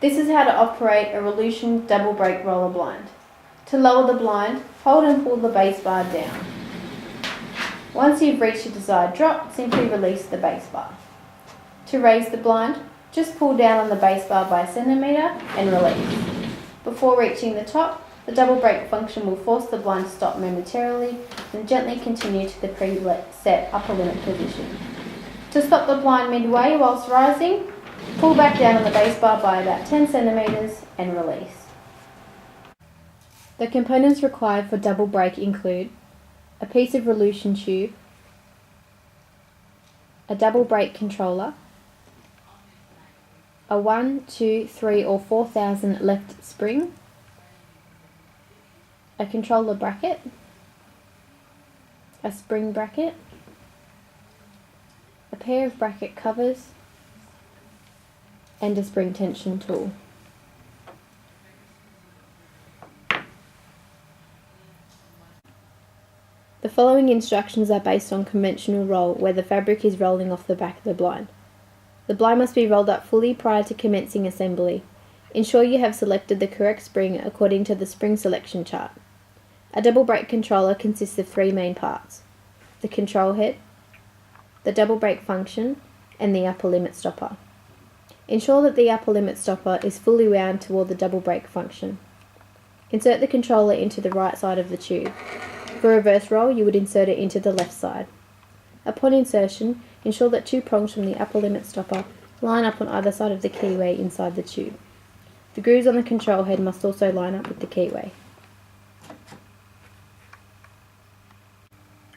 This is how to operate a Rolution double brake roller blind. To lower the blind, hold and pull the base bar down. Once you've reached your desired drop, simply release the base bar. To raise the blind, just pull down on the base bar by 1 centimetre and release. Before reaching the top, the double brake function will force the blind to stop momentarily and gently continue to the preset upper limit position. To stop the blind midway whilst rising, pull back down on the base bar by about 10 centimetres and release. The components required for double brake include a piece of Rolution tube, a double brake controller, a 1, 2, 3 or 4,000 left spring, a controller bracket, a spring bracket, a pair of bracket covers, and a spring tension tool. The following instructions are based on conventional roll where the fabric is rolling off the back of the blind. The blind must be rolled up fully prior to commencing assembly. Ensure you have selected the correct spring according to the spring selection chart. A double brake controller consists of 3 main parts: the control head, the double brake function, and the upper limit stopper. Ensure that the upper limit stopper is fully wound toward the double brake function. Insert the controller into the right side of the tube. For reverse roll, you would insert it into the left side. Upon insertion, ensure that 2 prongs from the upper limit stopper line up on either side of the keyway inside the tube. The grooves on the control head must also line up with the keyway.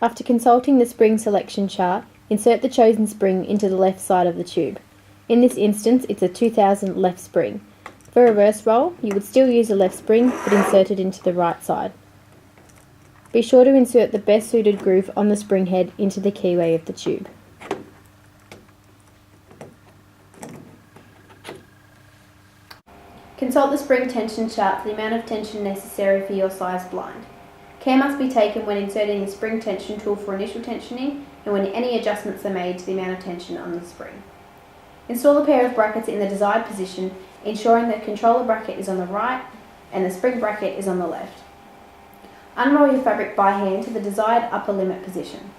After consulting the spring selection chart, insert the chosen spring into the left side of the tube. In this instance, it's a 2000 left spring. For reverse roll, you would still use a left spring, but insert it into the right side. Be sure to insert the best suited groove on the spring head into the keyway of the tube. Consult the spring tension chart for the amount of tension necessary for your size blind. Care must be taken when inserting the spring tension tool for initial tensioning and when any adjustments are made to the amount of tension on the spring. Install a pair of brackets in the desired position, ensuring the controller bracket is on the right and the spring bracket is on the left. Unroll your fabric by hand to the desired upper limit position.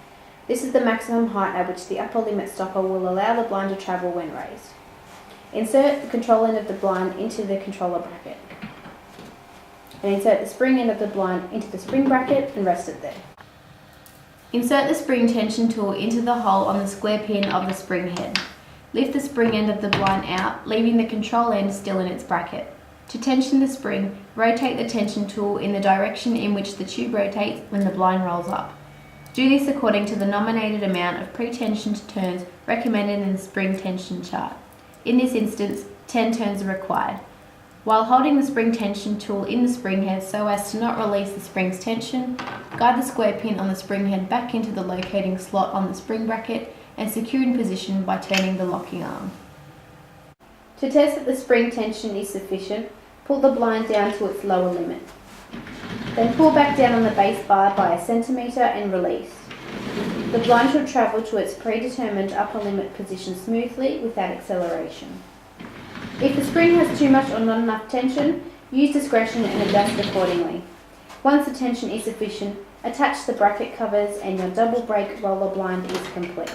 This is the maximum height at which the upper limit stopper will allow the blind to travel when raised. Insert the control end of the blind into the controller bracket. And insert the spring end of the blind into the spring bracket and rest it there. Insert the spring tension tool into the hole on the square pin of the spring head. Lift the spring end of the blind out, leaving the control end still in its bracket. To tension the spring, rotate the tension tool in the direction in which the tube rotates when the blind rolls up. Do this according to the nominated amount of pre-tensioned turns recommended in the spring tension chart. In this instance, 10 turns are required. While holding the spring tension tool in the spring head so as to not release the spring's tension, guide the square pin on the spring head back into the locating slot on the spring bracket and secure in position by turning the locking arm. To test that the spring tension is sufficient, pull the blind down to its lower limit. Then pull back down on the base bar by 1 centimetre and release. The blind should travel to its predetermined upper limit position smoothly without acceleration. If the spring has too much or not enough tension, use discretion and adjust accordingly. Once the tension is sufficient, attach the bracket covers and your double brake roller blind is complete.